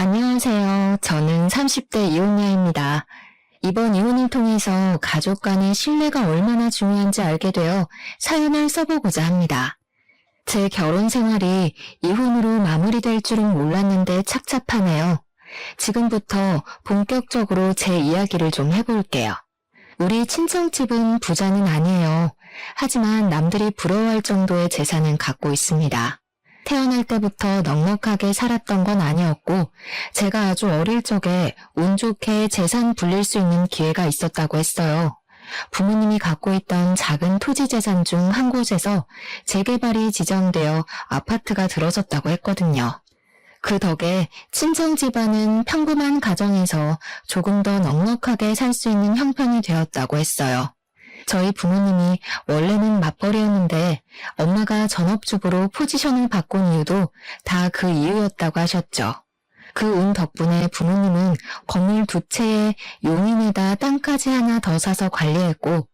안녕하세요. 저는 30대 이혼녀입니다. 이번 이혼을 통해서 가족 간의 신뢰가 얼마나 중요한지 알게 되어 사연을 써보고자 합니다. 제 결혼 생활이 이혼으로 마무리될 줄은 몰랐는데 착잡하네요. 지금부터 본격적으로 제 이야기를 좀 해볼게요. 우리 친정집은 부자는 아니에요. 하지만 남들이 부러워할 정도의 재산은 갖고 있습니다. 태어날 때부터 넉넉하게 살았던 건 아니었고 제가 아주 어릴 적에 운 좋게 재산 불릴 수 있는 기회가 있었다고 했어요. 부모님이 갖고 있던 작은 토지 재산 중 한 곳에서 재개발이 지정되어 아파트가 들어섰다고 했거든요. 그 덕에 친정 집안은 평범한 가정에서 조금 더 넉넉하게 살 수 있는 형편이 되었다고 했어요. 저희 부모님이 원래는 맞벌이였는데 엄마가 전업주부로 포지션을 바꾼 이유도 다 그 이유였다고 하셨죠. 그 운 덕분에 부모님은 건물 2채에 용인에다 땅까지 하나 더 사서 관리했고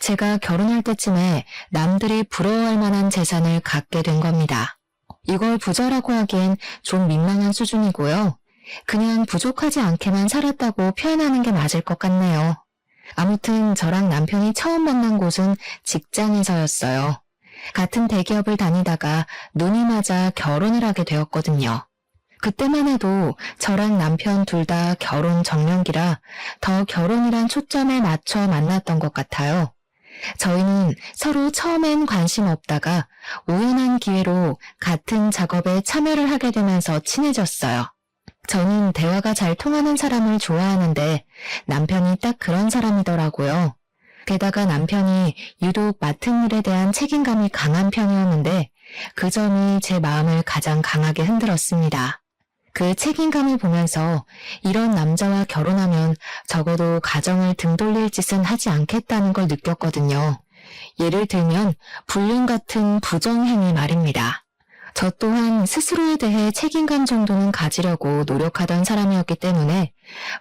제가 결혼할 때쯤에 남들이 부러워할 만한 재산을 갖게 된 겁니다. 이걸 부자라고 하기엔 좀 민망한 수준이고요. 그냥 부족하지 않게만 살았다고 표현하는 게 맞을 것 같네요. 아무튼 저랑 남편이 처음 만난 곳은 직장에서였어요. 같은 대기업을 다니다가 눈이 맞아 결혼을 하게 되었거든요. 그때만 해도 저랑 남편 둘 다 결혼 정년기라 더 결혼이란 초점에 맞춰 만났던 것 같아요. 저희는 서로 처음엔 관심 없다가 우연한 기회로 같은 작업에 참여를 하게 되면서 친해졌어요. 저는 대화가 잘 통하는 사람을 좋아하는데 남편이 딱 그런 사람이더라고요. 게다가 남편이 유독 맡은 일에 대한 책임감이 강한 편이었는데 그 점이 제 마음을 가장 강하게 흔들었습니다. 그 책임감을 보면서 이런 남자와 결혼하면 적어도 가정을 등 돌릴 짓은 하지 않겠다는 걸 느꼈거든요. 예를 들면 불륜 같은 부정행위 말입니다. 저 또한 스스로에 대해 책임감 정도는 가지려고 노력하던 사람이었기 때문에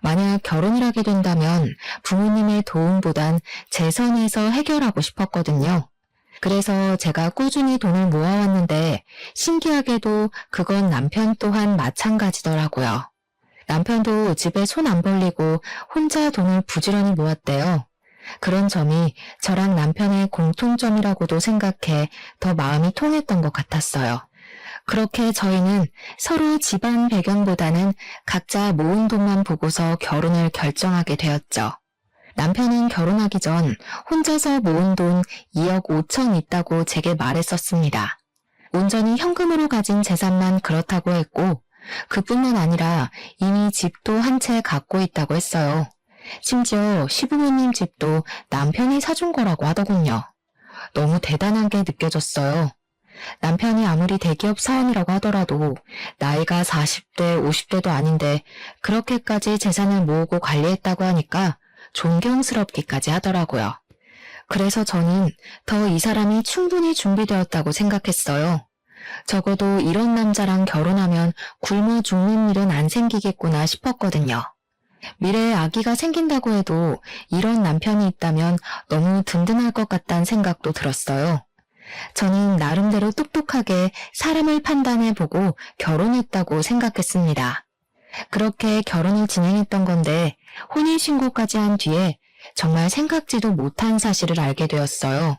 만약 결혼을 하게 된다면 부모님의 도움보단 제 선에서 해결하고 싶었거든요. 그래서 제가 꾸준히 돈을 모아왔는데 신기하게도 그건 남편 또한 마찬가지더라고요. 남편도 집에 손 안 벌리고 혼자 돈을 부지런히 모았대요. 그런 점이 저랑 남편의 공통점이라고도 생각해 더 마음이 통했던 것 같았어요. 그렇게 저희는 서로 집안 배경보다는 각자 모은 돈만 보고서 결혼을 결정하게 되었죠. 남편은 결혼하기 전 혼자서 모은 돈 2억 5천 있다고 제게 말했었습니다. 온전히 현금으로 가진 재산만 그렇다고 했고 그뿐만 아니라 이미 집도 한 채 갖고 있다고 했어요. 심지어 시부모님 집도 남편이 사준 거라고 하더군요. 너무 대단한 게 느껴졌어요. 남편이 아무리 대기업 사원이라고 하더라도 나이가 40대, 50대도 아닌데 그렇게까지 재산을 모으고 관리했다고 하니까 존경스럽기까지 하더라고요. 그래서 저는 더 이 사람이 충분히 준비되었다고 생각했어요. 적어도 이런 남자랑 결혼하면 굶어 죽는 일은 안 생기겠구나 싶었거든요. 미래에 아기가 생긴다고 해도 이런 남편이 있다면 너무 든든할 것 같다는 생각도 들었어요. 저는 나름대로 똑똑하게 사람을 판단해보고 결혼했다고 생각했습니다. 그렇게 결혼을 진행했던 건데 혼인신고까지 한 뒤에 정말 생각지도 못한 사실을 알게 되었어요.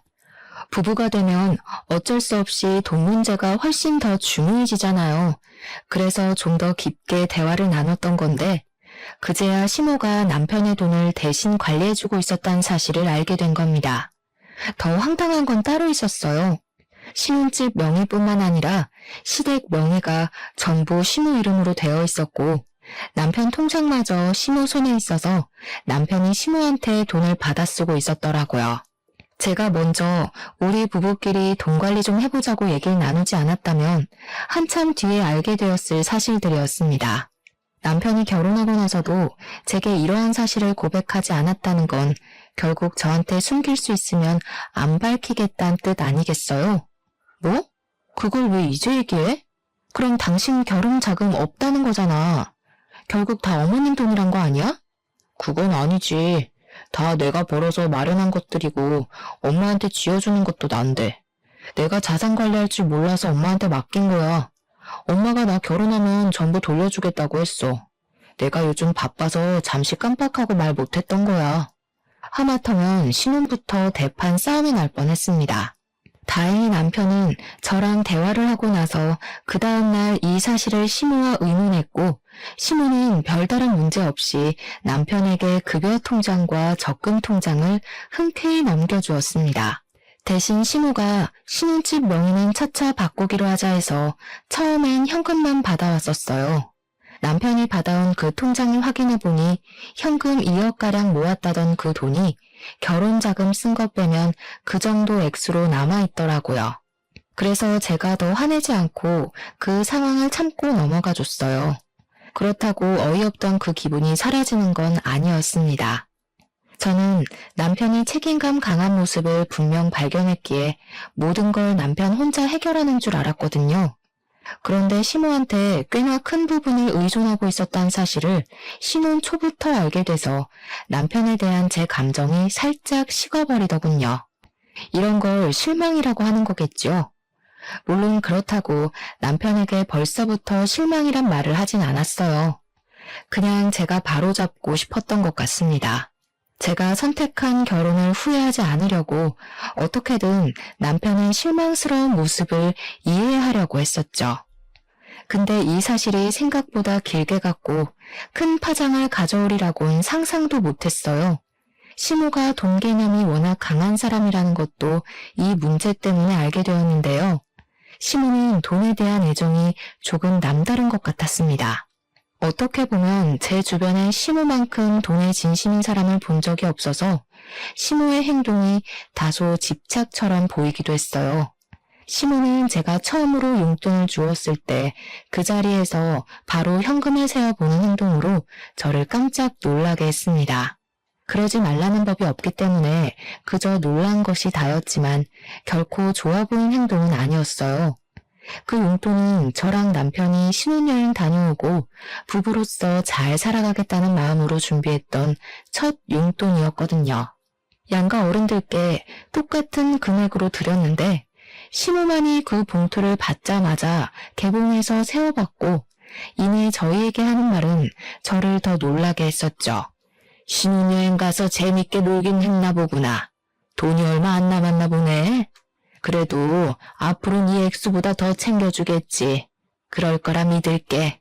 부부가 되면 어쩔 수 없이 돈 문제가 훨씬 더 중요해지잖아요. 그래서 좀 더 깊게 대화를 나눴던 건데 그제야 시모가 남편의 돈을 대신 관리해주고 있었다는 사실을 알게 된 겁니다. 더 황당한 건 따로 있었어요. 신혼집 명의뿐만 아니라 시댁 명의가 전부 시모 이름으로 되어 있었고 남편 통장마저 시모 손에 있어서 남편이 시모한테 돈을 받아 쓰고 있었더라고요. 제가 먼저 우리 부부끼리 돈 관리 좀 해보자고 얘기를 나누지 않았다면 한참 뒤에 알게 되었을 사실들이었습니다. 남편이 결혼하고 나서도 제게 이러한 사실을 고백하지 않았다는 건 결국 저한테 숨길 수 있으면 안 밝히겠다는 뜻 아니겠어요? 뭐? 그걸 왜 이제 얘기해? 그럼 당신 결혼 자금 없다는 거잖아. 결국 다 어머님 돈이란 거 아니야? 그건 아니지. 다 내가 벌어서 마련한 것들이고 엄마한테 쥐어주는 것도 난데. 내가 자산 관리할 줄 몰라서 엄마한테 맡긴 거야. 엄마가 나 결혼하면 전부 돌려주겠다고 했어. 내가 요즘 바빠서 잠시 깜빡하고 말 못했던 거야. 하마터면 신혼부터 대판 싸움이 날 뻔했습니다. 다행히 남편은 저랑 대화를 하고 나서 그 다음날 이 사실을 시모와 의논했고 시모는 별다른 문제 없이 남편에게 급여 통장과 적금 통장을 흔쾌히 넘겨주었습니다. 대신 시모가 신혼집 명의는 차차 바꾸기로 하자 해서 처음엔 현금만 받아왔었어요. 남편이 받아온 그 통장을 확인해보니 현금 2억가량 모았다던 그 돈이 결혼자금 쓴 것 빼면 그 정도 액수로 남아있더라고요. 그래서 제가 더 화내지 않고 그 상황을 참고 넘어가 줬어요. 그렇다고 어이없던 그 기분이 사라지는 건 아니었습니다. 저는 남편이 책임감 강한 모습을 분명 발견했기에 모든 걸 남편 혼자 해결하는 줄 알았거든요. 그런데 시모한테 꽤나 큰 부분을 의존하고 있었다는 사실을 신혼 초부터 알게 돼서 남편에 대한 제 감정이 살짝 식어버리더군요. 이런 걸 실망이라고 하는 거겠죠. 물론 그렇다고 남편에게 벌써부터 실망이란 말을 하진 않았어요. 그냥 제가 바로잡고 싶었던 것 같습니다. 제가 선택한 결혼을 후회하지 않으려고 어떻게든 남편의 실망스러운 모습을 이해하려고 했었죠. 근데 이 사실이 생각보다 길게 갔고 큰 파장을 가져오리라고는 상상도 못했어요. 시모가 돈 개념이 워낙 강한 사람이라는 것도 이 문제 때문에 알게 되었는데요. 시모는 돈에 대한 애정이 조금 남다른 것 같았습니다. 어떻게 보면 제 주변에 시모만큼 돈에 진심인 사람을 본 적이 없어서 시모의 행동이 다소 집착처럼 보이기도 했어요. 시모는 제가 처음으로 용돈을 주었을 때 그 자리에서 바로 현금을 세어보는 행동으로 저를 깜짝 놀라게 했습니다. 그러지 말라는 법이 없기 때문에 그저 놀란 것이 다였지만 결코 좋아 보이는 행동은 아니었어요. 그 용돈은 저랑 남편이 신혼여행 다녀오고 부부로서 잘 살아가겠다는 마음으로 준비했던 첫 용돈이었거든요. 양가 어른들께 똑같은 금액으로 드렸는데 시모만이 그 봉투를 받자마자 개봉해서 세어봤고 이내 저희에게 하는 말은 저를 더 놀라게 했었죠. 신혼여행 가서 재밌게 놀긴 했나 보구나. 돈이 얼마 안 남았나 보네. 그래도 앞으로는 이 액수보다 더 챙겨주겠지. 그럴 거라 믿을게.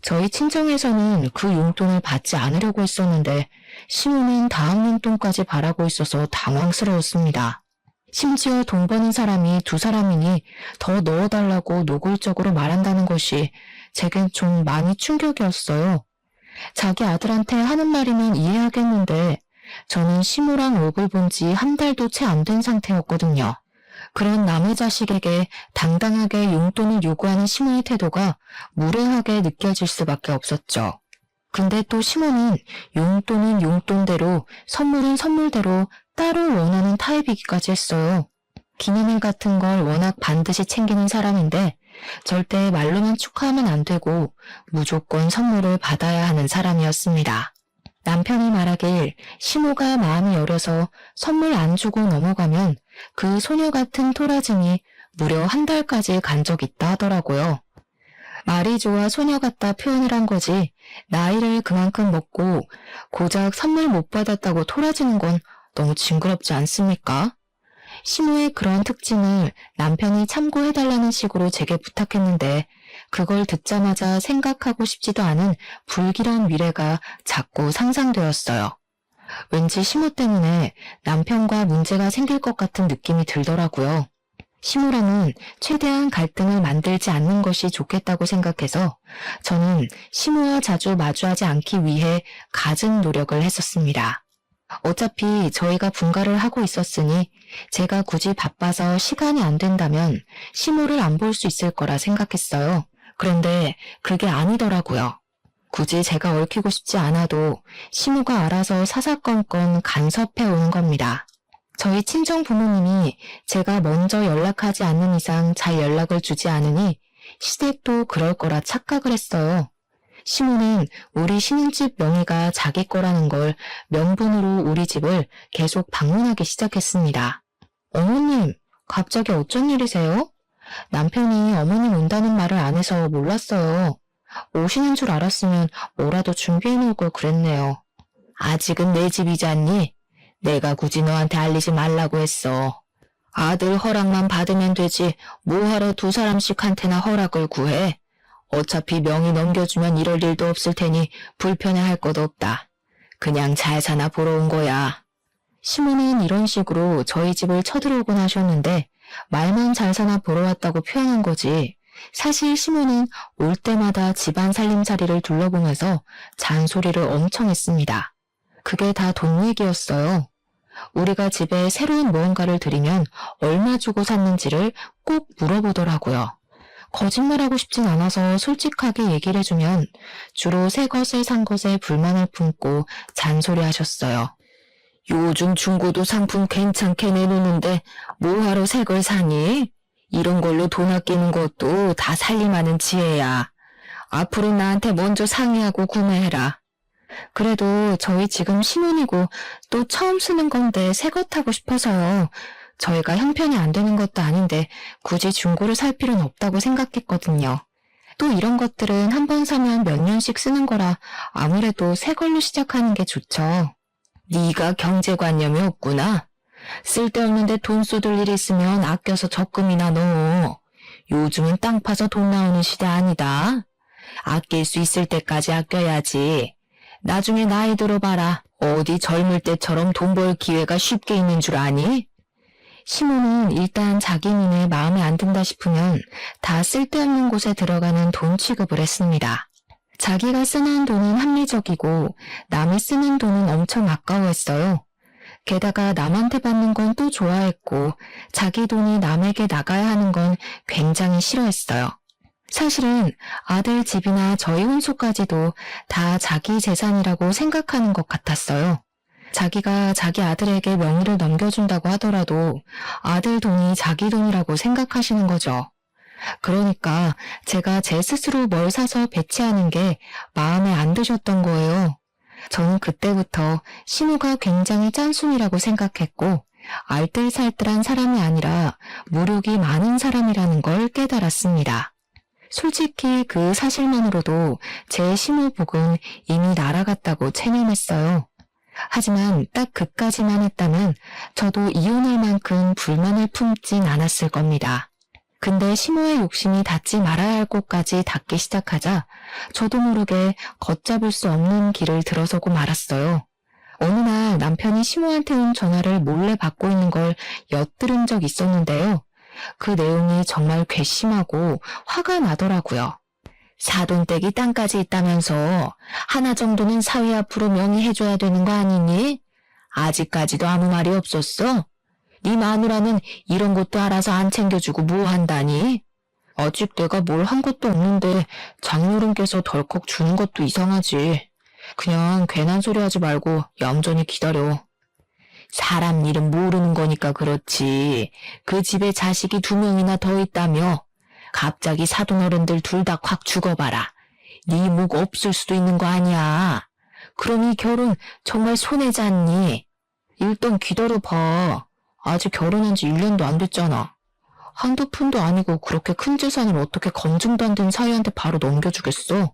저희 친정에서는 그 용돈을 받지 않으려고 했었는데 시모는 다음 용돈까지 바라고 있어서 당황스러웠습니다. 심지어 돈 버는 사람이 두 사람이니 더 넣어달라고 노골적으로 말한다는 것이 제겐 좀 많이 충격이었어요. 자기 아들한테 하는 말이면 이해하겠는데 저는 시모랑 얼굴 본 지 한 달도 채 안 된 상태였거든요. 그런 남의 자식에게 당당하게 용돈을 요구하는 시모의 태도가 무례하게 느껴질 수밖에 없었죠. 근데 또 시모는 용돈은 용돈대로 선물은 선물대로 따로 원하는 타입이기까지 했어요. 기념일 같은 걸 워낙 반드시 챙기는 사람인데 절대 말로만 축하하면 안 되고 무조건 선물을 받아야 하는 사람이었습니다. 남편이 말하길 시모가 마음이 여려서 선물 안 주고 넘어가면 그 소녀 같은 토라짐이 무려 한 달까지 간 적 있다 하더라고요. 말이 좋아 소녀 같다 표현을 한 거지 나이를 그만큼 먹고 고작 선물 못 받았다고 토라지는 건 너무 징그럽지 않습니까? 시모의 그런 특징을 남편이 참고해달라는 식으로 제게 부탁했는데 그걸 듣자마자 생각하고 싶지도 않은 불길한 미래가 자꾸 상상되었어요. 왠지 시모 때문에 남편과 문제가 생길 것 같은 느낌이 들더라고요. 시모랑은 최대한 갈등을 만들지 않는 것이 좋겠다고 생각해서 저는 시모와 자주 마주하지 않기 위해 갖은 노력을 했었습니다. 어차피 저희가 분가를 하고 있었으니 제가 굳이 바빠서 시간이 안 된다면 시모를 안 볼 수 있을 거라 생각했어요. 그런데 그게 아니더라고요. 굳이 제가 얽히고 싶지 않아도 시모가 알아서 사사건건 간섭해 오는 겁니다. 저희 친정 부모님이 제가 먼저 연락하지 않는 이상 잘 연락을 주지 않으니 시댁도 그럴 거라 착각을 했어요. 시모는 우리 신혼집 명의가 자기 거라는 걸 명분으로 우리 집을 계속 방문하기 시작했습니다. 어머님, 갑자기 어쩐 일이세요? 남편이 어머님 온다는 말을 안 해서 몰랐어요. 오시는 줄 알았으면 뭐라도 준비해 놓을 걸 그랬네요. 아직은 내 집이잖니? 내가 굳이 너한테 알리지 말라고 했어. 아들 허락만 받으면 되지 뭐하러 두 사람씩한테나 허락을 구해? 어차피 명의 넘겨주면 이럴 일도 없을 테니 불편해할 것 없다. 그냥 잘 사나 보러 온 거야. 시모는 이런 식으로 저희 집을 쳐들어오곤 하셨는데 말만 잘 사나 보러 왔다고 표현한 거지. 사실 시모는 올 때마다 집안 살림살이를 둘러보면서 잔소리를 엄청 했습니다. 그게 다 돈 얘기였어요. 우리가 집에 새로운 무언가를 들이면 얼마 주고 샀는지를 꼭 물어보더라고요. 거짓말하고 싶진 않아서 솔직하게 얘기를 해주면 주로 새 것을 산 것에 불만을 품고 잔소리하셨어요. 요즘 중고도 상품 괜찮게 내놓는데 뭐하러 새 걸 사니? 이런 걸로 돈 아끼는 것도 다 살림하는 지혜야. 앞으로 나한테 먼저 상의하고 구매해라. 그래도 저희 지금 신혼이고 또 처음 쓰는 건데 새 것 타고 싶어서요. 저희가 형편이 안 되는 것도 아닌데 굳이 중고를 살 필요는 없다고 생각했거든요. 또 이런 것들은 한 번 사면 몇 년씩 쓰는 거라 아무래도 새 걸로 시작하는 게 좋죠. 네가 경제관념이 없구나. 쓸데없는데 돈 쏟을 일 있으면 아껴서 적금이나 넣어. 요즘은 땅 파서 돈 나오는 시대 아니다. 아낄 수 있을 때까지 아껴야지. 나중에 나이 들어봐라. 어디 젊을 때처럼 돈 벌 기회가 쉽게 있는 줄 아니? 시모는 일단 자기 눈에 마음에 안 든다 싶으면 다 쓸데없는 곳에 들어가는 돈 취급을 했습니다. 자기가 쓰는 돈은 합리적이고 남이 쓰는 돈은 엄청 아까워했어요. 게다가 남한테 받는 건 또 좋아했고 자기 돈이 남에게 나가야 하는 건 굉장히 싫어했어요. 사실은 아들 집이나 저희 혼수까지도 다 자기 재산이라고 생각하는 것 같았어요. 자기가 자기 아들에게 명의를 넘겨준다고 하더라도 아들 돈이 자기 돈이라고 생각하시는 거죠. 그러니까 제가 제 스스로 뭘 사서 배치하는 게 마음에 안 드셨던 거예요. 저는 그때부터 신우가 굉장히 짠순이라고 생각했고 알뜰살뜰한 사람이 아니라 무력이 많은 사람이라는 걸 깨달았습니다. 솔직히 그 사실만으로도 제 신우복은 이미 날아갔다고 체념했어요. 하지만 딱 그까지만 했다면 저도 이혼할 만큼 불만을 품진 않았을 겁니다. 근데 시모의 욕심이 닿지 말아야 할 곳까지 닿기 시작하자 저도 모르게 걷잡을 수 없는 길을 들어서고 말았어요. 어느 날 남편이 시모한테 온 전화를 몰래 받고 있는 걸 엿들은 적 있었는데요. 그 내용이 정말 괘씸하고 화가 나더라고요. 사돈댁이 땅까지 있다면서 하나 정도는 사위 앞으로 명의해줘야 되는 거 아니니? 아직까지도 아무 말이 없었어? 네 마누라는 이런 것도 알아서 안 챙겨주고 뭐 한다니? 아직 내가 뭘 한 것도 없는데 장모님께서 덜컥 주는 것도 이상하지. 그냥 괜한 소리 하지 말고 얌전히 기다려. 사람 일은 모르는 거니까 그렇지. 그 집에 자식이 2명이나 더 있다며. 갑자기 사돈어른들 둘 다 확 죽어봐라. 네 목 없을 수도 있는 거 아니야. 그럼 이 결혼 정말 손해지 않니? 일단 기다려봐. 아직 결혼한 지 1년도 안 됐잖아. 한두 푼도 아니고 그렇게 큰 재산을 어떻게 검증도 안 된 사위한테 바로 넘겨주겠어?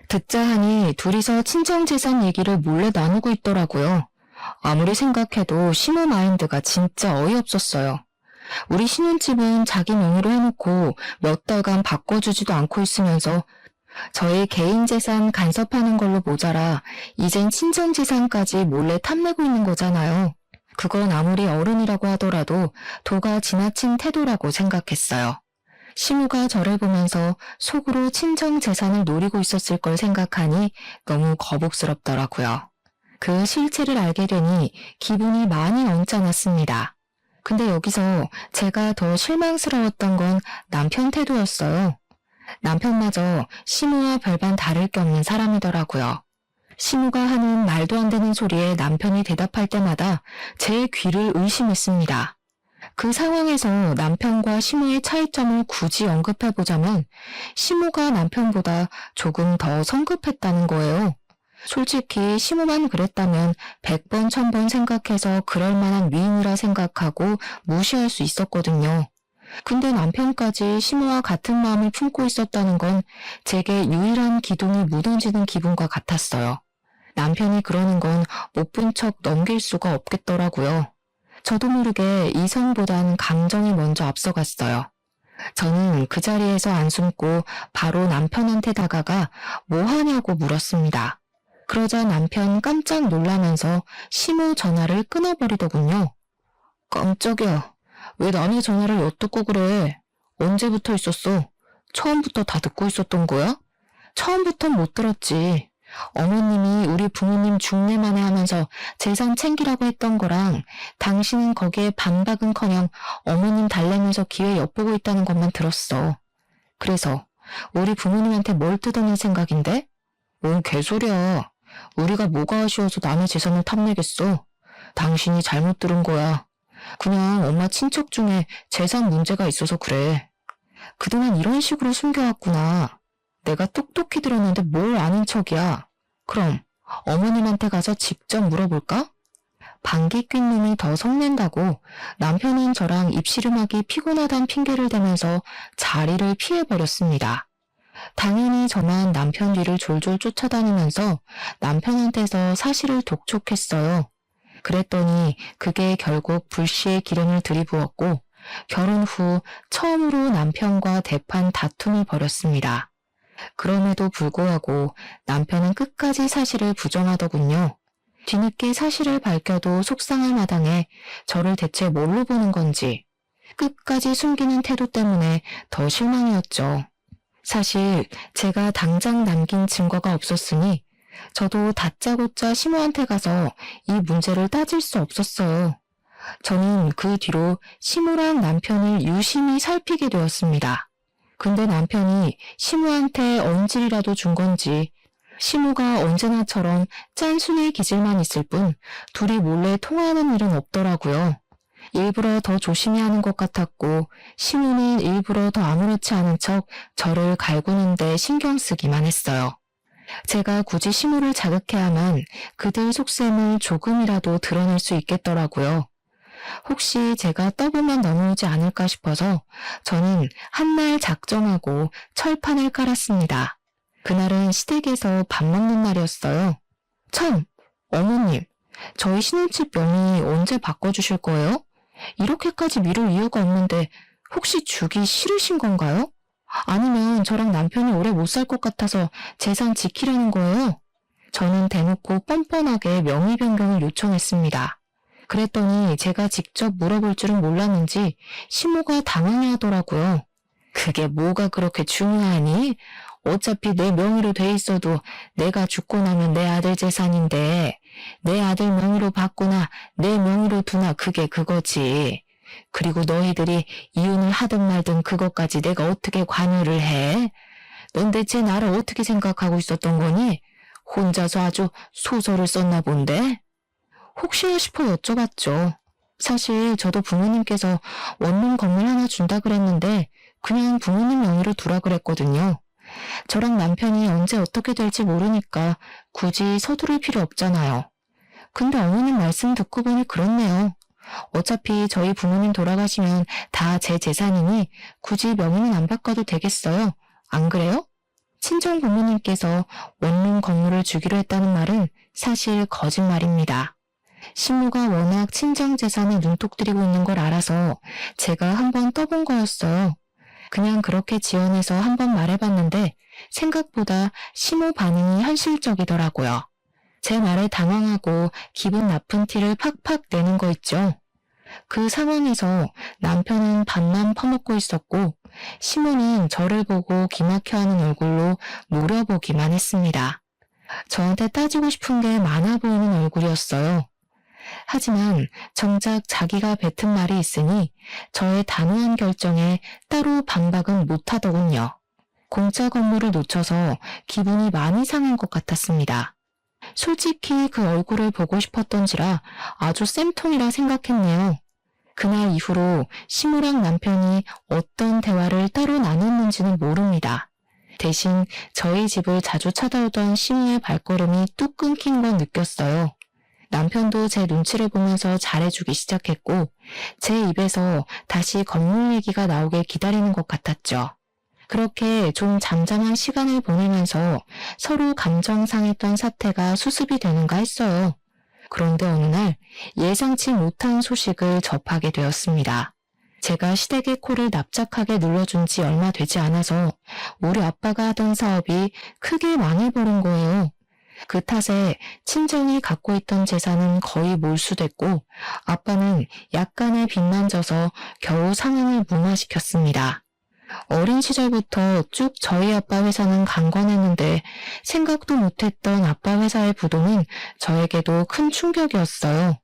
듣자 하니 둘이서 친정재산 얘기를 몰래 나누고 있더라고요. 아무리 생각해도 시모 마인드가 진짜 어이없었어요. 우리 신혼집은 자기 명의로 해놓고 몇 달간 바꿔주지도 않고 있으면서 저희 개인 재산 간섭하는 걸로 모자라 이젠 친정재산까지 몰래 탐내고 있는 거잖아요. 그건 아무리 어른이라고 하더라도 도가 지나친 태도라고 생각했어요. 시무가 저를 보면서 속으로 친정재산을 노리고 있었을 걸 생각하니 너무 거북스럽더라고요. 그 실체를 알게 되니 기분이 많이 언짢았습니다. 근데 여기서 제가 더 실망스러웠던 건 남편 태도였어요. 남편마저 시무와 별반 다를 게 없는 사람이더라고요. 시무가 하는 말도 안 되는 소리에 남편이 대답할 때마다 제 귀를 의심했습니다. 그 상황에서 남편과 시무의 차이점을 굳이 언급해보자면 시무가 남편보다 조금 더 성급했다는 거예요. 솔직히 시무만 그랬다면 100번 1000번 생각해서 그럴 만한 위인이라 생각하고 무시할 수 있었거든요. 근데 남편까지 시모와 같은 마음을 품고 있었다는 건 제게 유일한 기둥이 무너지는 기분과 같았어요. 남편이 그러는 건 못 본 척 넘길 수가 없겠더라고요. 저도 모르게 이성보단 감정이 먼저 앞서갔어요. 저는 그 자리에서 안 숨고 바로 남편한테 다가가 뭐 하냐고 물었습니다. 그러자 남편 깜짝 놀라면서 시모 전화를 끊어버리더군요. 깜짝이야. 왜 남의 전화를 엿듣고 그래? 언제부터 있었어? 처음부터 다 듣고 있었던 거야? 처음부턴 못 들었지. 어머님이 우리 부모님 중매만에 하면서 재산 챙기라고 했던 거랑 당신은 거기에 반박은커녕 어머님 달래면서 기회 엿보고 있다는 것만 들었어. 그래서 우리 부모님한테 뭘 뜯어낼 생각인데? 뭔 개소리야. 우리가 뭐가 아쉬워서 남의 재산을 탐내겠어. 당신이 잘못 들은 거야. 그냥 엄마 친척 중에 재산 문제가 있어서 그래. 그동안 이런 식으로 숨겨왔구나. 내가 똑똑히 들었는데 뭘 아는 척이야. 그럼 어머님한테 가서 직접 물어볼까? 방귀 낀 놈이 더 성낸다고 남편은 저랑 입씨름하기 피곤하단 핑계를 대면서 자리를 피해버렸습니다. 당연히 저만 남편 뒤를 졸졸 쫓아다니면서 남편한테서 사실을 독촉했어요. 그랬더니 그게 결국 불씨의 기름을 들이부었고 결혼 후 처음으로 남편과 대판 다툼을 벌였습니다. 그럼에도 불구하고 남편은 끝까지 사실을 부정하더군요. 뒤늦게 사실을 밝혀도 속상할 마당에 저를 대체 뭘로 보는 건지 끝까지 숨기는 태도 때문에 더 실망이었죠. 사실 제가 당장 남긴 증거가 없었으니 저도 다짜고짜 시모한테 가서 이 문제를 따질 수 없었어요. 저는 그 뒤로 시모랑 남편을 유심히 살피게 되었습니다. 근데 남편이 시모한테 언질이라도 준 건지 시모가 언제나처럼 짠순의 기질만 있을 뿐 둘이 몰래 통화하는 일은 없더라고요. 일부러 더 조심히 하는 것 같았고 시모는 일부러 더 아무렇지 않은 척 저를 갈구는데 신경 쓰기만 했어요. 제가 굳이 시모를 자극해야만 그들 속셈을 조금이라도 드러낼 수 있겠더라고요. 혹시 제가 떠보면 넘어오지 않을까 싶어서 저는 한날 작정하고 철판을 깔았습니다. 그날은 시댁에서 밥 먹는 날이었어요. 참, 어머님, 저희 신혼집 명의 언제 바꿔주실 거예요? 이렇게까지 미룰 이유가 없는데 혹시 주기 싫으신 건가요? 아니면 저랑 남편이 오래 못 살 것 같아서 재산 지키려는 거예요? 저는 대놓고 뻔뻔하게 명의 변경을 요청했습니다. 그랬더니 제가 직접 물어볼 줄은 몰랐는지 시모가 당황해하더라고요. 그게 뭐가 그렇게 중요하니? 어차피 내 명의로 돼 있어도 내가 죽고 나면 내 아들 재산인데 내 아들 명의로 바꾸나 내 명의로 두나 그게 그거지. 그리고 너희들이 이혼을 하든 말든 그것까지 내가 어떻게 관여를 해? 넌 대체 나를 어떻게 생각하고 있었던 거니? 혼자서 아주 소설을 썼나 본데? 혹시나 싶어 여쭤봤죠. 사실 저도 부모님께서 원룸 건물 하나 준다 그랬는데 그냥 부모님 명의로 두라 그랬거든요. 저랑 남편이 언제 어떻게 될지 모르니까 굳이 서두를 필요 없잖아요. 근데 어머님 말씀 듣고 보니 그렇네요. 어차피 저희 부모님 돌아가시면 다 제 재산이니 굳이 명의는 안 바꿔도 되겠어요. 안 그래요? 친정 부모님께서 원룸 건물을 주기로 했다는 말은 사실 거짓말입니다. 시모가 워낙 친정 재산에 눈독 들이고 있는 걸 알아서 제가 한번 떠본 거였어요. 그냥 그렇게 지원해서 한번 말해봤는데 생각보다 시모 반응이 현실적이더라고요. 제 말에 당황하고 기분 나쁜 티를 팍팍 내는 거 있죠. 그 상황에서 남편은 밥만 퍼먹고 있었고 시모는 저를 보고 기막혀하는 얼굴로 노려보기만 했습니다. 저한테 따지고 싶은 게 많아 보이는 얼굴이었어요. 하지만 정작 자기가 뱉은 말이 있으니 저의 단호한 결정에 따로 반박은 못하더군요. 공짜 건물을 놓쳐서 기분이 많이 상한 것 같았습니다. 솔직히 그 얼굴을 보고 싶었던지라 아주 쌤통이라 생각했네요. 그날 이후로 시모랑 남편이 어떤 대화를 따로 나눴는지는 모릅니다. 대신 저희 집을 자주 찾아오던 시모의 발걸음이 뚝 끊긴 건 느꼈어요. 남편도 제 눈치를 보면서 잘해주기 시작했고 제 입에서 다시 건물 얘기가 나오길 기다리는 것 같았죠. 그렇게 좀 잠잠한 시간을 보내면서 서로 감정 상했던 사태가 수습이 되는가 했어요. 그런데 어느 날 예상치 못한 소식을 접하게 되었습니다. 제가 시댁의 코를 납작하게 눌러준 지 얼마 되지 않아서 우리 아빠가 하던 사업이 크게 망해버린 거예요. 그 탓에 친정이 갖고 있던 재산은 거의 몰수됐고 아빠는 약간의 빚만 져서 겨우 상황을 무마시켰습니다. 어린 시절부터 쭉 저희 아빠 회사는 강건했는데 생각도 못했던 아빠 회사의 부도는 저에게도 큰 충격이었어요.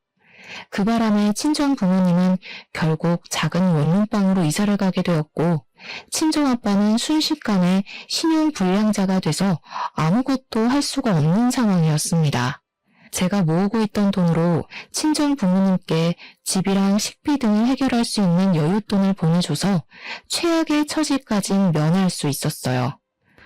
그 바람에 친정 부모님은 결국 작은 원룸방으로 이사를 가게 되었고 친정아빠는 순식간에 신용불량자가 돼서 아무것도 할 수가 없는 상황이었습니다. 제가 모으고 있던 돈으로 친정 부모님께 집이랑 식비 등을 해결할 수 있는 여윳돈을 보내줘서 최악의 처지까진 면할 수 있었어요.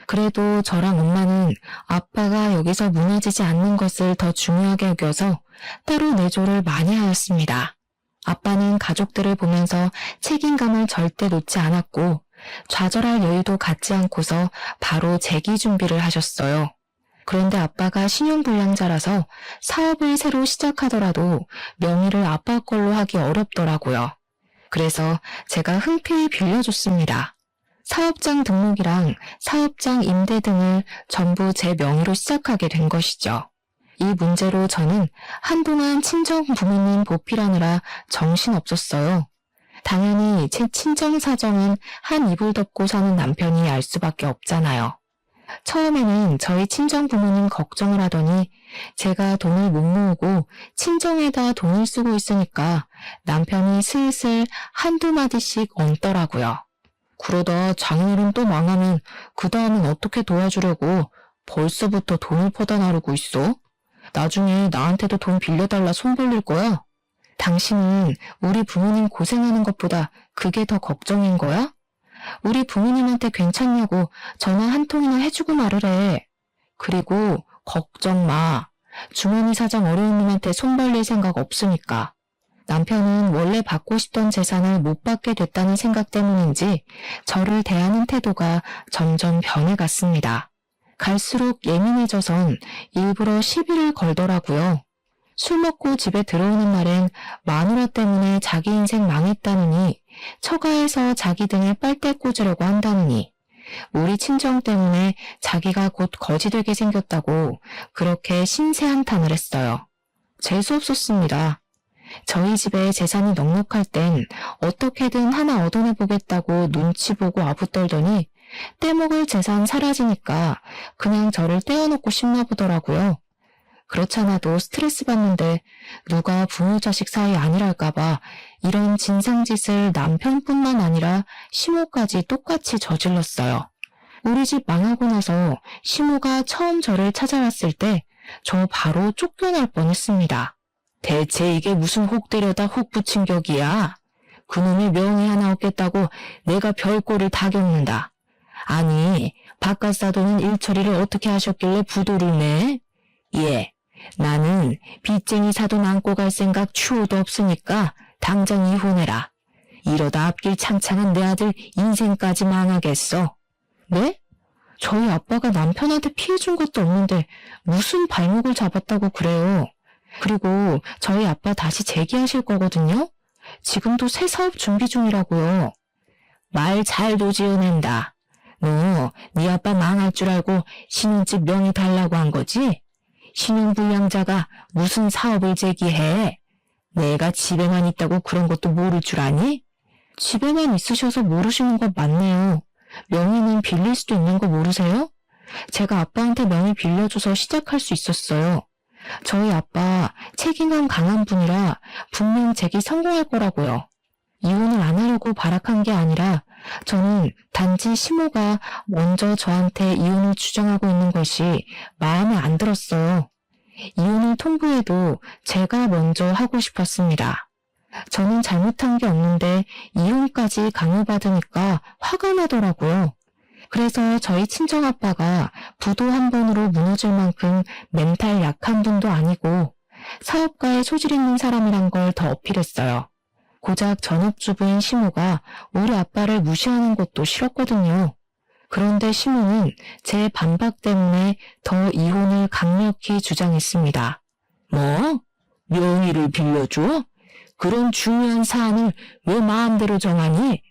그래도 저랑 엄마는 아빠가 여기서 무너지지 않는 것을 더 중요하게 여겨서 따로 내조를 많이 하였습니다. 아빠는 가족들을 보면서 책임감을 절대 놓지 않았고 좌절할 여유도 갖지 않고서 바로 재기 준비를 하셨어요. 그런데 아빠가 신용불량자라서 사업을 새로 시작하더라도 명의를 아빠 걸로 하기 어렵더라고요. 그래서 제가 흔쾌히 빌려줬습니다. 사업장 등록이랑 사업장 임대 등을 전부 제 명의로 시작하게 된 것이죠. 이 문제로 저는 한동안 친정 부모님 보필하느라 정신없었어요. 당연히 제 친정 사정은 한 이불 덮고 사는 남편이 알 수밖에 없잖아요. 처음에는 저희 친정 부모님 걱정을 하더니 제가 돈을 못 모으고 친정에다 돈을 쓰고 있으니까 남편이 슬슬 한두 마디씩 얹더라고요. 그러다 장인어른 또 망하면 그 다음은 어떻게 도와주려고 벌써부터 돈을 퍼다 나르고 있어? 나중에 나한테도 돈 빌려달라 손 벌릴 거야? 당신은 우리 부모님 고생하는 것보다 그게 더 걱정인 거야? 우리 부모님한테 괜찮냐고 전화 한 통이나 해주고 말을 해. 그리고 걱정 마. 주머니 사정 어려운 놈한테 손 벌릴 생각 없으니까. 남편은 원래 받고 싶던 재산을 못 받게 됐다는 생각 때문인지 저를 대하는 태도가 점점 변해갔습니다. 갈수록 예민해져선 일부러 시비를 걸더라고요. 술 먹고 집에 들어오는 날엔 마누라 때문에 자기 인생 망했다느니 처가에서 자기 등에 빨대 꽂으려고 한다느니 우리 친정 때문에 자기가 곧 거지 되게 생겼다고 그렇게 신세한탄을 했어요. 재수없었습니다. 저희 집에 재산이 넉넉할 땐 어떻게든 하나 얻어내보겠다고 눈치 보고 아부떨더니 떼먹을 재산 사라지니까 그냥 저를 떼어놓고 싶나 보더라고요. 그렇잖아도 스트레스 받는데 누가 부모 자식 사이 아니랄까봐 이런 진상짓을 남편뿐만 아니라 시모까지 똑같이 저질렀어요. 우리 집 망하고 나서 시모가 처음 저를 찾아왔을 때 저 바로 쫓겨날 뻔했습니다. 대체 이게 무슨 혹 때려다 혹 붙인 격이야? 그놈의 명의 하나 얻겠다고 내가 별꼴을 다 겪는다. 아니, 바깥 사돈은 일처리를 어떻게 하셨길래 부도를 내? 예, 나는 빚쟁이 사돈 안고 갈 생각 추호도 없으니까 당장 이혼해라. 이러다 앞길 창창한 내 아들 인생까지 망하겠어. 네? 저희 아빠가 남편한테 피해준 것도 없는데 무슨 발목을 잡았다고 그래요. 그리고 저희 아빠 다시 재기하실 거거든요. 지금도 새 사업 준비 중이라고요. 말 잘도 지어낸다. 너 네 아빠 망할 줄 알고 신혼집 명의 달라고 한 거지? 신용불량자가 무슨 사업을 제기해? 내가 집에만 있다고 그런 것도 모를 줄 아니? 집에만 있으셔서 모르시는 것 맞네요. 명의는 빌릴 수도 있는 거 모르세요? 제가 아빠한테 명의 빌려줘서 시작할 수 있었어요. 저희 아빠 책임감 강한 분이라 분명 제기 성공할 거라고요. 이혼을 안 하려고 발악한 게 아니라 저는 단지 시모가 먼저 저한테 이혼을 주장하고 있는 것이 마음에 안 들었어요. 이혼을 통보해도 제가 먼저 하고 싶었습니다. 저는 잘못한 게 없는데 이혼까지 강요받으니까 화가 나더라고요. 그래서 저희 친정아빠가 부도 한 번으로 무너질 만큼 멘탈 약한 분도 아니고 사업가에 소질 있는 사람이란 걸 더 어필했어요. 고작 전업주부인 시모가 우리 아빠를 무시하는 것도 싫었거든요. 그런데 시모는 제 반박 때문에 더 이혼을 강력히 주장했습니다. 뭐? 명의를 빌려줘? 그런 중요한 사안을 왜 마음대로 정하니?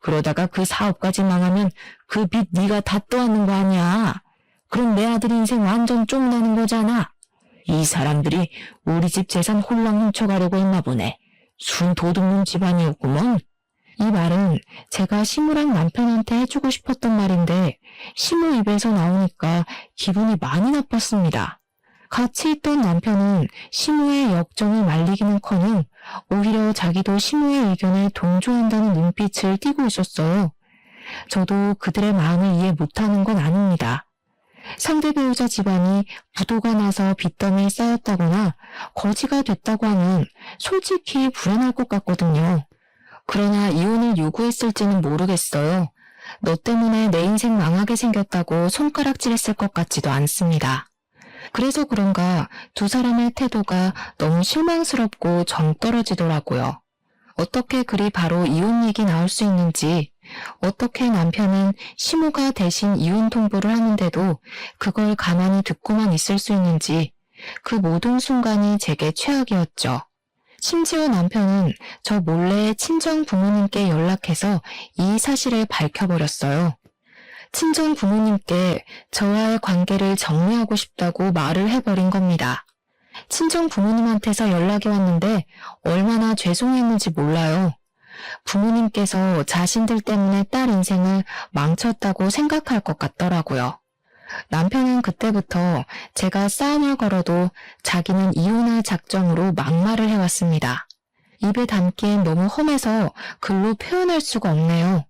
그러다가 그 사업까지 망하면 그 빚 네가 다 떠안는 거 아니야. 그럼 내 아들 인생 완전 쫑나는 거잖아. 이 사람들이 우리 집 재산 홀랑 훔쳐가려고 했나 보네. 순 도둑놈 집안이었구먼. 이 말은 제가 시무랑 남편한테 해주고 싶었던 말인데 시무 입에서 나오니까 기분이 많이 나빴습니다. 같이 있던 남편은 시무의 역정을 말리기는커녕 오히려 자기도 시무의 의견에 동조한다는 눈빛을 띠고 있었어요. 저도 그들의 마음을 이해 못하는 건 아닙니다. 상대 배우자 집안이 부도가 나서 빚더미에 쌓였다거나 거지가 됐다고 하면 솔직히 불안할 것 같거든요. 그러나 이혼을 요구했을지는 모르겠어요. 너 때문에 내 인생 망하게 생겼다고 손가락질했을 것 같지도 않습니다. 그래서 그런가 두 사람의 태도가 너무 실망스럽고 정 떨어지더라고요. 어떻게 그리 바로 이혼 얘기 나올 수 있는지, 어떻게 남편은 시모가 대신 이혼 통보를 하는데도 그걸 가만히 듣고만 있을 수 있는지, 그 모든 순간이 제게 최악이었죠. 심지어 남편은 저 몰래 친정 부모님께 연락해서 이 사실을 밝혀버렸어요. 친정 부모님께 저와의 관계를 정리하고 싶다고 말을 해버린 겁니다. 친정 부모님한테서 연락이 왔는데 얼마나 죄송했는지 몰라요. 부모님께서 자신들 때문에 딸 인생을 망쳤다고 생각할 것 같더라고요. 남편은 그때부터 제가 싸움을 걸어도 자기는 이혼할 작정으로 막말을 해왔습니다. 입에 담기엔 너무 험해서 글로 표현할 수가 없네요.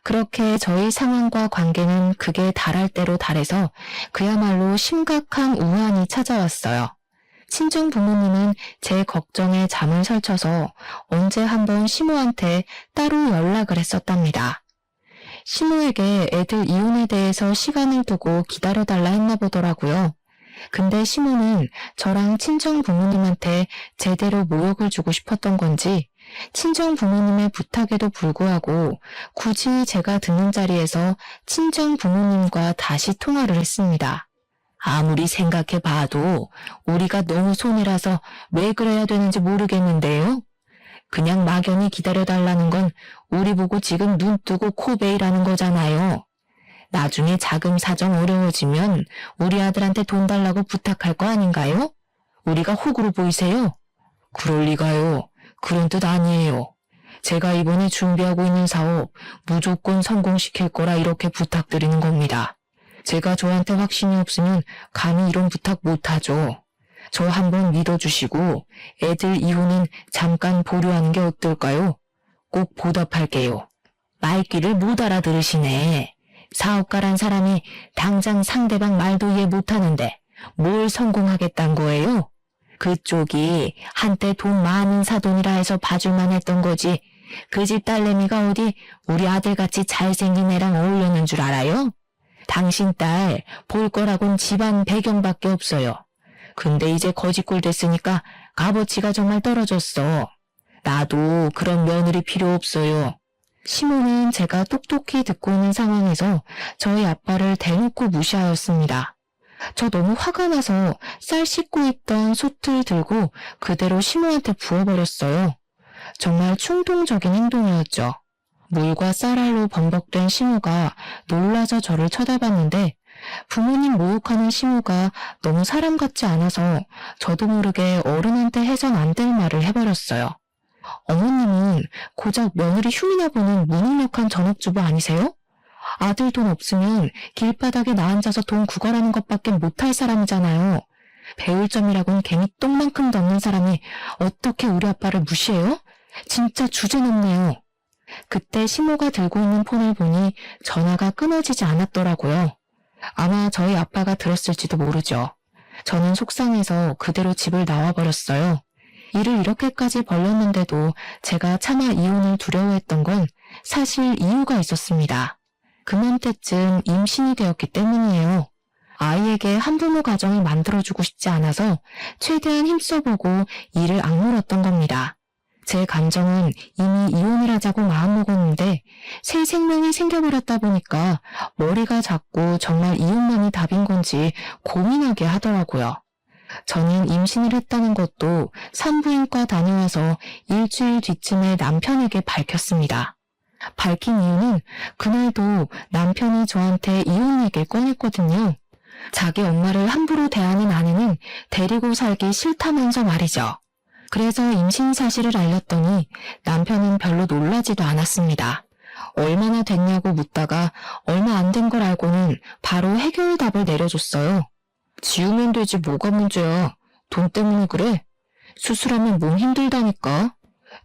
그렇게 저희 상황과 관계는 극에 달할 대로 달해서 그야말로 심각한 우환이 찾아왔어요. 친정 부모님은 제 걱정에 잠을 설쳐서 언제 한번 시모한테 따로 연락을 했었답니다. 시모에게 애들 이혼에 대해서 시간을 두고 기다려달라 했나 보더라고요. 근데 시모는 저랑 친정 부모님한테 제대로 모욕을 주고 싶었던 건지 친정 부모님의 부탁에도 불구하고 굳이 제가 듣는 자리에서 친정 부모님과 다시 통화를 했습니다. 아무리 생각해봐도 우리가 너무 손해라서 왜 그래야 되는지 모르겠는데요. 그냥 막연히 기다려달라는 건 우리 보고 지금 눈 뜨고 코 베이라는 거잖아요. 나중에 자금 사정 어려워지면 우리 아들한테 돈 달라고 부탁할 거 아닌가요? 우리가 호구로 보이세요? 그럴 리가요. 그런 뜻 아니에요. 제가 이번에 준비하고 있는 사업 무조건 성공시킬 거라 이렇게 부탁드리는 겁니다. 제가 저한테 확신이 없으면 감히 이런 부탁 못하죠. 저 한번 믿어주시고 애들 이혼은 잠깐 보류하는 게 어떨까요? 꼭 보답할게요. 말귀를 못 알아들으시네. 사업가란 사람이 당장 상대방 말도 이해 못하는데 뭘 성공하겠단 거예요? 그쪽이 한때 돈 많은 사돈이라 해서 봐줄만 했던 거지. 그 집 딸내미가 어디 우리 아들같이 잘생긴 애랑 어울렸는 줄 알아요? 당신 딸 볼 거라곤 집안 배경밖에 없어요. 근데 이제 거지꼴 됐으니까 값어치가 정말 떨어졌어. 나도 그런 며느리 필요 없어요. 시모는 제가 똑똑히 듣고 있는 상황에서 저희 아빠를 대놓고 무시하였습니다. 저 너무 화가 나서 쌀 씻고 있던 솥을 들고 그대로 시모한테 부어버렸어요. 정말 충동적인 행동이었죠. 물과 쌀알로 범벅된 시모가 놀라서 저를 쳐다봤는데 부모님 모욕하는 시모가 너무 사람 같지 않아서 저도 모르게 어른한테 해선 안 될 말을 해버렸어요. 어머님은 고작 며느리 흉이나 보는 무능력한 전업주부 아니세요? 아들 돈 없으면 길바닥에 나앉아서 돈 구걸하는 것밖에 못할 사람이잖아요. 배울 점이라곤 개미 똥만큼도 없는 사람이 어떻게 우리 아빠를 무시해요? 진짜 주제넘네요. 그때 시모가 들고 있는 폰을 보니 전화가 끊어지지 않았더라고요. 아마 저희 아빠가 들었을지도 모르죠. 저는 속상해서 그대로 집을 나와버렸어요. 일을 이렇게까지 벌렸는데도 제가 차마 이혼을 두려워했던 건 사실 이유가 있었습니다. 그맘때쯤 임신이 되었기 때문이에요. 아이에게 한부모 가정을 만들어주고 싶지 않아서 최대한 힘써보고 이를 악물었던 겁니다. 제 감정은 이미 이혼을 하자고 마음먹었는데 새 생명이 생겨버렸다 보니까 머리가 자꾸 정말 이혼만이 답인 건지 고민하게 하더라고요. 저는 임신을 했다는 것도 산부인과 다녀와서 일주일 뒤쯤에 남편에게 밝혔습니다. 밝힌 이유는 그날도 남편이 저한테 이혼 얘기를 꺼냈거든요. 자기 엄마를 함부로 대하는 아내는 데리고 살기 싫다면서 말이죠. 그래서 임신 사실을 알렸더니 남편은 별로 놀라지도 않았습니다. 얼마나 됐냐고 묻다가 얼마 안 된 걸 알고는 바로 해결답을 내려줬어요. 지우면 되지 뭐가 문제야. 돈 때문에 그래? 수술하면 몸 힘들다니까.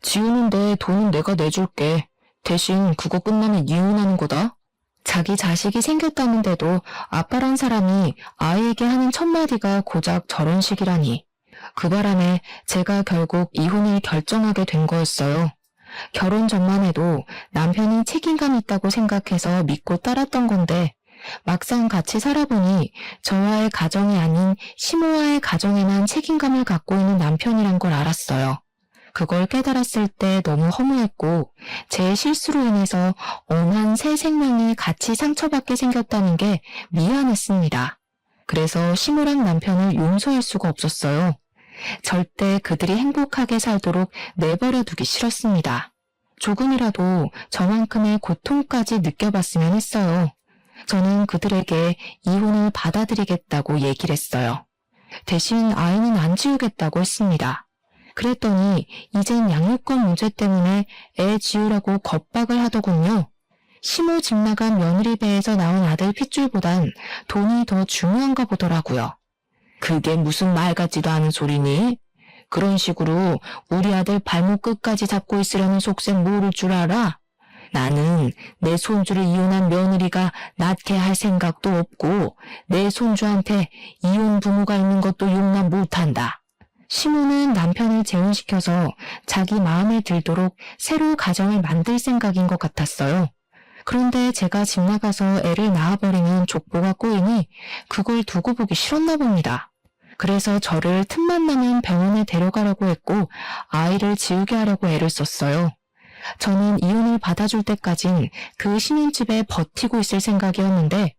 지우는데 돈은 내가 내줄게. 대신 그거 끝나면 이혼하는 거다. 자기 자식이 생겼다는데도 아빠란 사람이 아이에게 하는 첫마디가 고작 저런 식이라니. 그 바람에 제가 결국 이혼을 결정하게 된 거였어요. 결혼 전만 해도 남편이 책임감 있다고 생각해서 믿고 따랐던 건데 막상 같이 살아보니 저와의 가정이 아닌 시모와의 가정에만 책임감을 갖고 있는 남편이란 걸 알았어요. 그걸 깨달았을 때 너무 허무했고 제 실수로 인해서 엄한 새 생명이 같이 상처받게 생겼다는 게 미안했습니다. 그래서 시모랑 남편을 용서할 수가 없었어요. 절대 그들이 행복하게 살도록 내버려 두기 싫었습니다. 조금이라도 저만큼의 고통까지 느껴봤으면 했어요. 저는 그들에게 이혼을 받아들이겠다고 얘기를 했어요. 대신 아이는 안 지우겠다고 했습니다. 그랬더니 이젠 양육권 문제 때문에 애 지우라고 겁박을 하더군요. 시모 집 나간 며느리 배에서 나온 아들 핏줄보단 돈이 더 중요한가 보더라고요. 그게 무슨 말 같지도 않은 소리니? 그런 식으로 우리 아들 발목 끝까지 잡고 있으려는 속셈 모를 줄 알아? 나는 내 손주를 이혼한 며느리가 낳게 할 생각도 없고 내 손주한테 이혼 부모가 있는 것도 용납 못한다. 시모는 남편을 재혼시켜서 자기 마음에 들도록 새로 가정을 만들 생각인 것 같았어요. 그런데 제가 집 나가서 애를 낳아버리면 족보가 꼬이니 그걸 두고 보기 싫었나 봅니다. 그래서 저를 틈만 나면 병원에 데려가라고 했고 아이를 지우게 하려고 애를 썼어요. 저는 이혼을 받아줄 때까진 그 신혼집에 버티고 있을 생각이었는데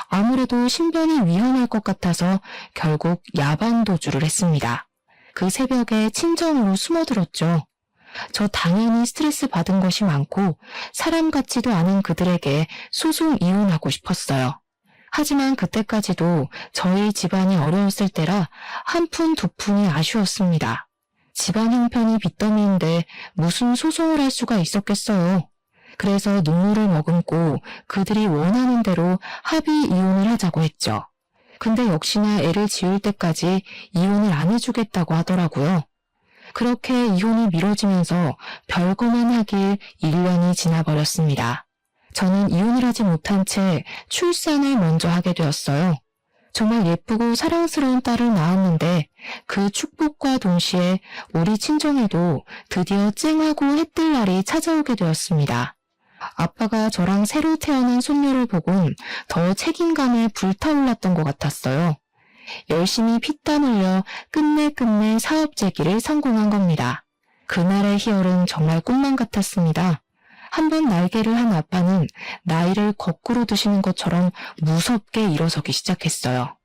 아무래도 신변이 위험할 것 같아서 결국 야반 도주를 했습니다. 그 새벽에 친정으로 숨어들었죠. 저 당연히 스트레스 받은 것이 많고 사람 같지도 않은 그들에게 소송 이혼하고 싶었어요. 하지만 그때까지도 저희 집안이 어려웠을 때라 한 푼 두 푼이 아쉬웠습니다. 집안 형편이 빚더미인데 무슨 소송을 할 수가 있었겠어요. 그래서 눈물을 머금고 그들이 원하는 대로 합의 이혼을 하자고 했죠. 근데 역시나 애를 지울 때까지 이혼을 안 해주겠다고 하더라고요. 그렇게 이혼이 미뤄지면서 별거만 하길 1년이 지나버렸습니다. 저는 이혼을 하지 못한 채 출산을 먼저 하게 되었어요. 정말 예쁘고 사랑스러운 딸을 낳았는데 그 축복과 동시에 우리 친정에도 드디어 쨍하고 해뜰 날이 찾아오게 되었습니다. 아빠가 저랑 새로 태어난 손녀를 보곤 더 책임감에 불타올랐던 것 같았어요. 열심히 피땀 흘려 끝내 사업 재기를 성공한 겁니다. 그날의 희열은 정말 꿈만 같았습니다. 한번 날개를 한 아빠는 나이를 거꾸로 드시는 것처럼 무섭게 일어서기 시작했어요.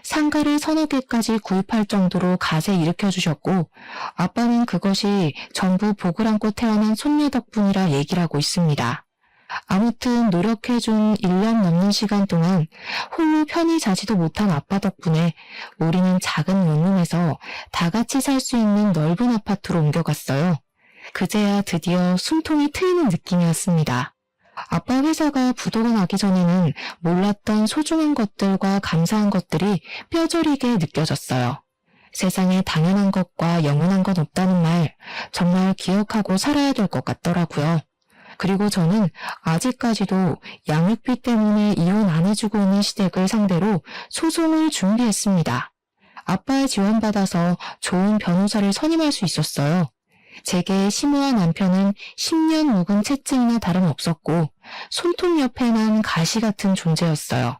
상가를 서너 개까지 구입할 정도로 갓에 일으켜주셨고 아빠는 그것이 전부 복을 안고 태어난 손녀 덕분이라 얘기를 하고 있습니다. 아무튼 노력해준 1년 넘는 시간 동안 홀로 편히 자지도 못한 아빠 덕분에 우리는 작은 원룸에서 다 같이 살 수 있는 넓은 아파트로 옮겨갔어요. 그제야 드디어 숨통이 트이는 느낌이었습니다. 아빠 회사가 부도가 나기 전에는 몰랐던 소중한 것들과 감사한 것들이 뼈저리게 느껴졌어요. 세상에 당연한 것과 영원한 건 없다는 말 정말 기억하고 살아야 될 것 같더라고요. 그리고 저는 아직까지도 양육비 때문에 이혼 안 해주고 있는 시댁을 상대로 소송을 준비했습니다. 아빠의 지원받아서 좋은 변호사를 선임할 수 있었어요. 제게 시모와 남편은 10년 묵은 채증이나 다름없었고 손톱 옆에만 가시 같은 존재였어요.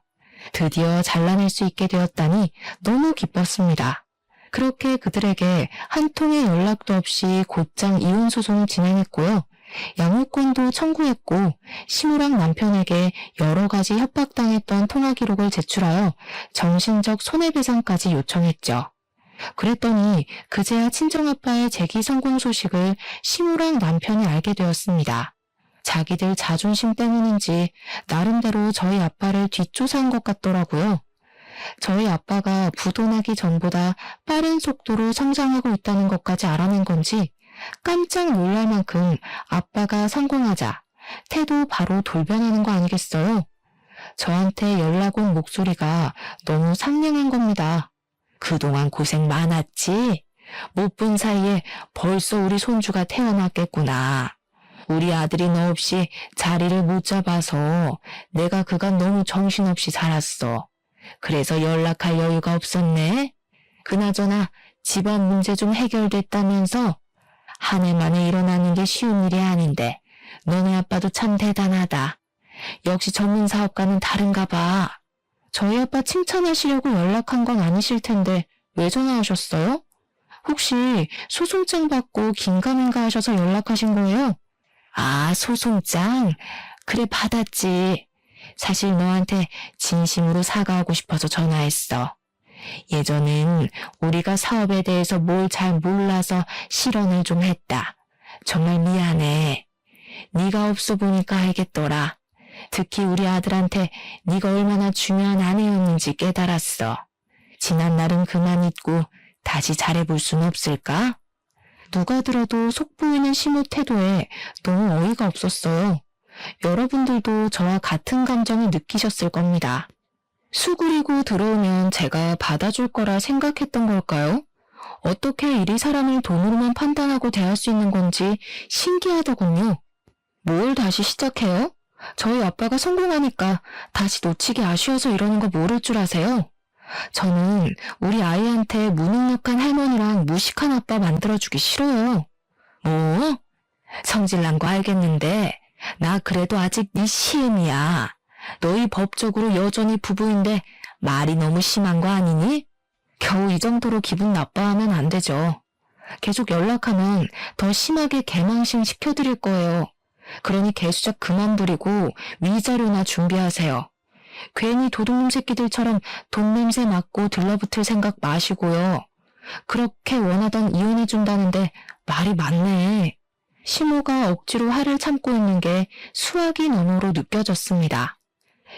드디어 잘라낼 수 있게 되었다니 너무 기뻤습니다. 그렇게 그들에게 한 통의 연락도 없이 곧장 이혼 소송을 진행했고요. 양육권도 청구했고 시무랑 남편에게 여러 가지 협박당했던 통화 기록을 제출하여 정신적 손해배상까지 요청했죠. 그랬더니 그제야 친정아빠의 재기 성공 소식을 시무랑 남편이 알게 되었습니다. 자기들 자존심 때문인지 나름대로 저희 아빠를 뒷조사한 것 같더라고요. 저희 아빠가 부도나기 전보다 빠른 속도로 성장하고 있다는 것까지 알아낸 건지 깜짝 놀랄 만큼 아빠가 성공하자 태도 바로 돌변하는 거 아니겠어요? 저한테 연락 온 목소리가 너무 상냥한 겁니다. 그동안 고생 많았지? 못 본 사이에 벌써 우리 손주가 태어났겠구나. 우리 아들이 너 없이 자리를 못 잡아서 내가 그간 너무 정신없이 살았어. 그래서 연락할 여유가 없었네. 그나저나 집안 문제 좀 해결됐다면서? 한 해 만에 일어나는 게 쉬운 일이 아닌데 너네 아빠도 참 대단하다. 역시 전문 사업가는 다른가 봐. 저희 아빠 칭찬하시려고 연락한 건 아니실 텐데 왜 전화하셨어요? 혹시 소송장 받고 긴가민가 하셔서 연락하신 거예요? 아, 소송장? 그래, 받았지. 사실 너한테 진심으로 사과하고 싶어서 전화했어. 예전엔 우리가 사업에 대해서 뭘 잘 몰라서 실언을 좀 했다. 정말 미안해. 네가 없어 보니까 알겠더라. 특히 우리 아들한테 네가 얼마나 중요한 아내였는지 깨달았어. 지난 날은 그만 잊고 다시 잘해볼 순 없을까? 누가 들어도 속보이는 시무 태도에 너무 어이가 없었어요. 여러분들도 저와 같은 감정을 느끼셨을 겁니다. 수그리고 들어오면 제가 받아줄 거라 생각했던 걸까요? 어떻게 이리 사람을 돈으로만 판단하고 대할 수 있는 건지 신기하더군요. 뭘 다시 시작해요? 저희 아빠가 성공하니까 다시 놓치기 아쉬워서 이러는 거 모를 줄 아세요? 저는 우리 아이한테 무능력한 할머니랑 무식한 아빠 만들어주기 싫어요. 뭐? 성질난 거 알겠는데 나 그래도 아직 네 시엠이야. 너희 법적으로 여전히 부부인데 말이 너무 심한 거 아니니? 겨우 이 정도로 기분 나빠하면 안 되죠. 계속 연락하면 더 심하게 개망신 시켜드릴 거예요. 그러니 개수작 그만 부리고 위자료나 준비하세요. 괜히 도둑놈 새끼들처럼 돈 냄새 맡고 들러붙을 생각 마시고요. 그렇게 원하던 이혼해준다는데 말이 많네. 시모가 억지로 화를 참고 있는 게 수학이 너머로 느껴졌습니다.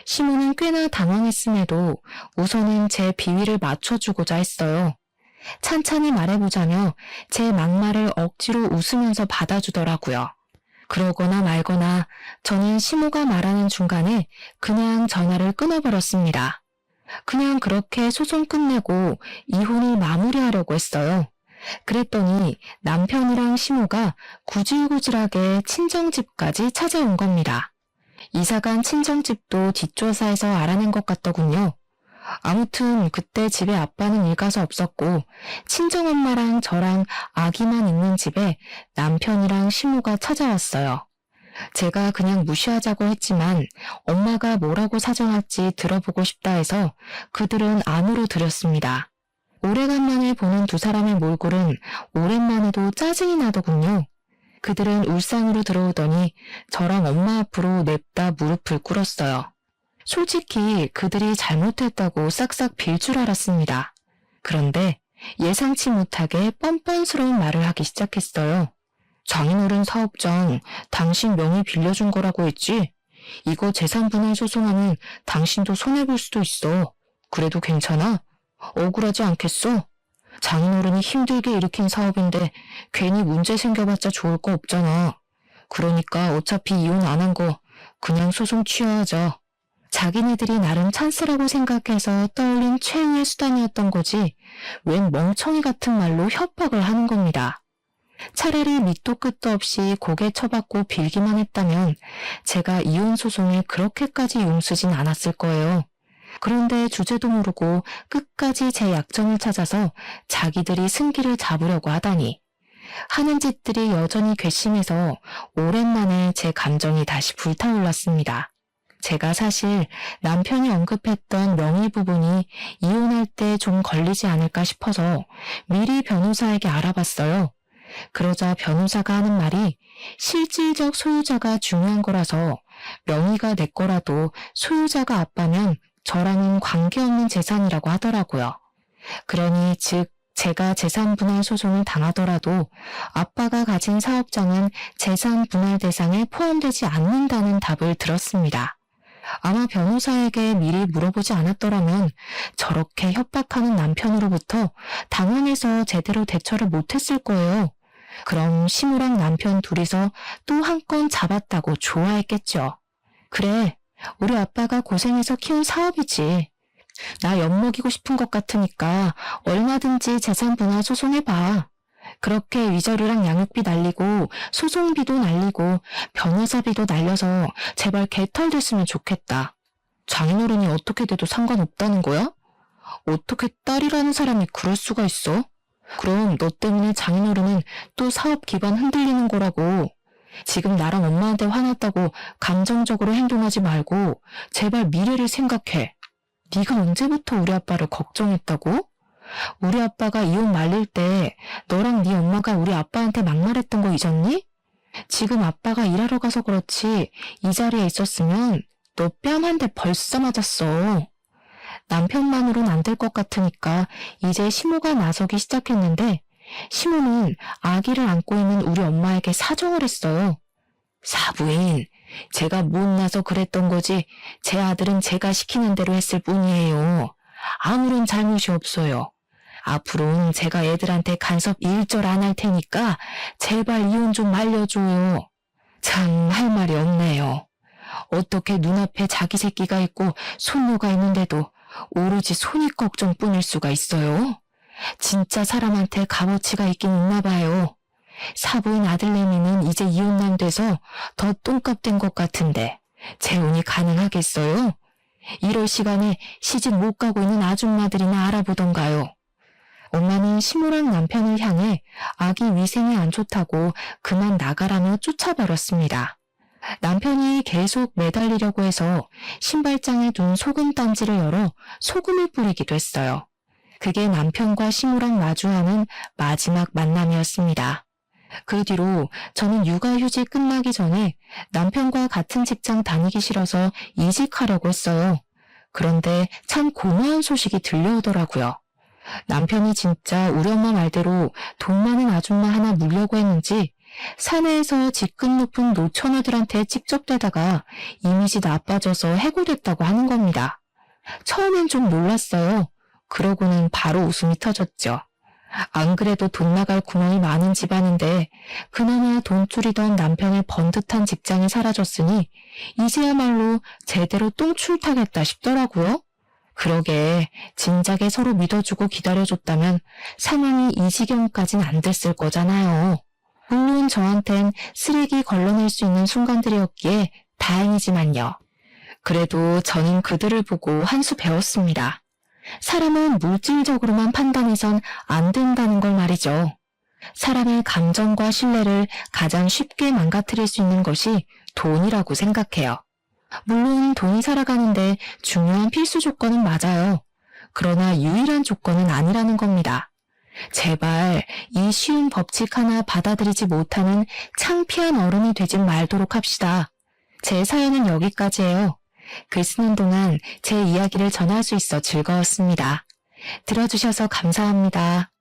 시모는 꽤나 당황했음에도 우선은 제 비위를 맞춰주고자 했어요. 찬찬히 말해보자며 제 막말을 억지로 웃으면서 받아주더라고요. 그러거나 말거나 저는 시모가 말하는 중간에 그냥 전화를 끊어버렸습니다. 그냥 그렇게 소송 끝내고 이혼을 마무리하려고 했어요. 그랬더니 남편이랑 시모가 구질구질하게 친정집까지 찾아온 겁니다. 이사간 친정집도 뒷조사에서 알아낸 것 같더군요. 아무튼 그때 집에 아빠는 일 가서 없었고 친정엄마랑 저랑 아기만 있는 집에 남편이랑 시모가 찾아왔어요. 제가 그냥 무시하자고 했지만 엄마가 뭐라고 사정할지 들어보고 싶다 해서 그들은 안으로 들였습니다. 오래간만에 보는 두 사람의 몰골은 오랜만에도 짜증이 나더군요. 그들은 울상으로 들어오더니 저랑 엄마 앞으로 냅다 무릎을 꿇었어요. 솔직히 그들이 잘못했다고 싹싹 빌 줄 알았습니다. 그런데 예상치 못하게 뻔뻔스러운 말을 하기 시작했어요. 장인어른 사업장 당신 명의 빌려준 거라고 했지? 이거 재산분할 소송하면 당신도 손해볼 수도 있어. 그래도 괜찮아? 억울하지 않겠어? 장인어른이 힘들게 일으킨 사업인데 괜히 문제 생겨봤자 좋을 거 없잖아. 그러니까 어차피 이혼 안 한 거 그냥 소송 취하하자. 자기네들이 나름 찬스라고 생각해서 떠올린 최후의 수단이었던 거지 웬 멍청이 같은 말로 협박을 하는 겁니다. 차라리 밑도 끝도 없이 고개 쳐박고 빌기만 했다면 제가 이혼 소송을 그렇게까지 용쓰진 않았을 거예요. 그런데 주제도 모르고 끝까지 제 약점을 찾아서 자기들이 승기를 잡으려고 하다니. 하는 짓들이 여전히 괘씸해서 오랜만에 제 감정이 다시 불타올랐습니다. 제가 사실 남편이 언급했던 명의 부분이 이혼할 때 좀 걸리지 않을까 싶어서 미리 변호사에게 알아봤어요. 그러자 변호사가 하는 말이 실질적 소유자가 중요한 거라서 명의가 내 거라도 소유자가 아빠면 저랑은 관계없는 재산이라고 하더라고요. 그러니 즉 제가 재산 분할 소송을 당하더라도 아빠가 가진 사업장은 재산 분할 대상에 포함되지 않는다는 답을 들었습니다. 아마 변호사에게 미리 물어보지 않았더라면 저렇게 협박하는 남편으로부터 당황해서 제대로 대처를 못했을 거예요. 그럼 시무랑 남편 둘이서 또 한 건 잡았다고 좋아했겠죠. 그래, 우리 아빠가 고생해서 키운 사업이지. 나 엿먹이고 싶은 것 같으니까 얼마든지 재산 분할 소송해봐. 그렇게 위자료랑 양육비 날리고 소송비도 날리고 변호사비도 날려서 제발 개털됐으면 좋겠다. 장인어른이 어떻게 돼도 상관없다는 거야? 어떻게 딸이라는 사람이 그럴 수가 있어? 그럼 너 때문에 장인어른은 또 사업 기반 흔들리는 거라고. 지금 나랑 엄마한테 화났다고 감정적으로 행동하지 말고 제발 미래를 생각해. 네가 언제부터 우리 아빠를 걱정했다고? 우리 아빠가 이혼 말릴 때 너랑 네 엄마가 우리 아빠한테 막말했던 거 잊었니? 지금 아빠가 일하러 가서 그렇지 이 자리에 있었으면 너 뺨 한 대 벌써 맞았어. 남편만으로는 안 될 것 같으니까 이제 시모가 나서기 시작했는데 시모는 아기를 안고 있는 우리 엄마에게 사정을 했어요. 사부인, 제가 못나서 그랬던 거지 제 아들은 제가 시키는 대로 했을 뿐이에요. 아무런 잘못이 없어요. 앞으로는 제가 애들한테 간섭 일절 안 할 테니까 제발 이혼 좀 말려줘요. 참 할 말이 없네요. 어떻게 눈앞에 자기 새끼가 있고 손녀가 있는데도 오로지 손익 걱정뿐일 수가 있어요? 진짜 사람한테 값어치가 있긴 있나 봐요. 사부인 아들내미는 이제 이혼남 돼서 더 똥값 된 것 같은데 재혼이 가능하겠어요? 이럴 시간에 시집 못 가고 있는 아줌마들이나 알아보던가요. 엄마는 시무랑 남편을 향해 아기 위생이 안 좋다고 그만 나가라며 쫓아버렸습니다. 남편이 계속 매달리려고 해서 신발장에 둔 소금 단지를 열어 소금을 뿌리기도 했어요. 그게 남편과 시무랑 마주하는 마지막 만남이었습니다. 그 뒤로 저는 육아휴직 끝나기 전에 남편과 같은 직장 다니기 싫어서 이직하려고 했어요. 그런데 참 고마운 소식이 들려오더라고요. 남편이 진짜 우리 엄마 말대로 돈 많은 아줌마 하나 물려고 했는지 사내에서 직급 높은 노처녀들한테 찍접대다가 이미지 나빠져서 해고됐다고 하는 겁니다. 처음엔 좀 놀랐어요. 그러고는 바로 웃음이 터졌죠. 안 그래도 돈 나갈 구멍이 많은 집안인데 그나마 돈줄이던 남편의 번듯한 직장이 사라졌으니 이제야말로 제대로 똥출 타겠다 싶더라고요. 그러게 진작에 서로 믿어주고 기다려줬다면 상황이 이 지경까진 안 됐을 거잖아요. 물론 저한텐 쓰레기 걸러낼 수 있는 순간들이었기에 다행이지만요. 그래도 저는 그들을 보고 한 수 배웠습니다. 사람은 물질적으로만 판단해선 안 된다는 걸 말이죠. 사람의 감정과 신뢰를 가장 쉽게 망가뜨릴 수 있는 것이 돈이라고 생각해요. 물론 돈이 살아가는데 중요한 필수 조건은 맞아요. 그러나 유일한 조건은 아니라는 겁니다. 제발 이 쉬운 법칙 하나 받아들이지 못하는 창피한 어른이 되지 말도록 합시다. 제 사연은 여기까지예요. 글 쓰는 동안 제 이야기를 전할 수 있어 즐거웠습니다. 들어주셔서 감사합니다.